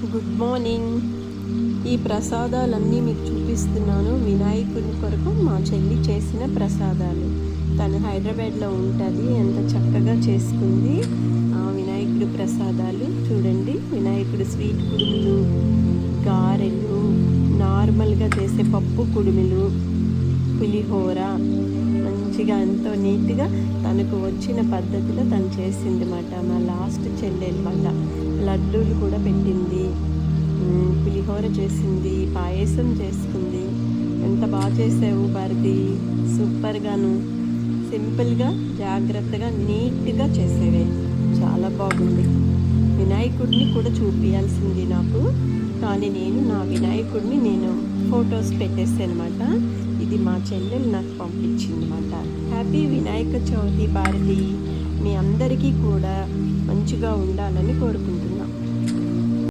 Good morning. ఈ ప్రసాదాలన్నీ మీకు చూపిస్తున్నాను. వినాయకుని కొరకు మా చెల్లి చేసిన ప్రసాదాలు. తను హైదరాబాద్లో ఉంటుంది. ఎంత చక్కగా చేసుకుంది వినాయకుడు ప్రసాదాలు. చూడండి, వినాయకుడు స్వీట్ కుడుములు, గారెలు, నార్మల్గా చేసే పప్పు కుడుములు, పులిహోర, మంచిగా ఎంతో నీట్గా తనకు వచ్చిన పద్ధతిలో తను చేసింది అన్నమాట. మా లాస్ట్ చెల్లెలమాట. లడ్డూలు కూడా పెట్టింది, పులిహోర చేసింది, పాయసం చేసుకుంది. ఎంత బాగా చేసావు భారతి, సూపర్గాను. సింపుల్గా, జాగ్రత్తగా, నీట్గా చేసేవే. చాలా బాగుంది. వినాయకుడిని కూడా చూపించాల్సింది నాకు, కానీ నా వినాయకుడిని నేను ఫొటోస్ పెట్టేస్తాను అనమాట. ఇది మా చెల్లెలు నాకు పంపించింది అనమాట. హ్యాపీ వినాయక చవితి భారతి. మీ అందరికీ కూడా మంచిగా ఉండాలని కోరుకుంటున్నాను.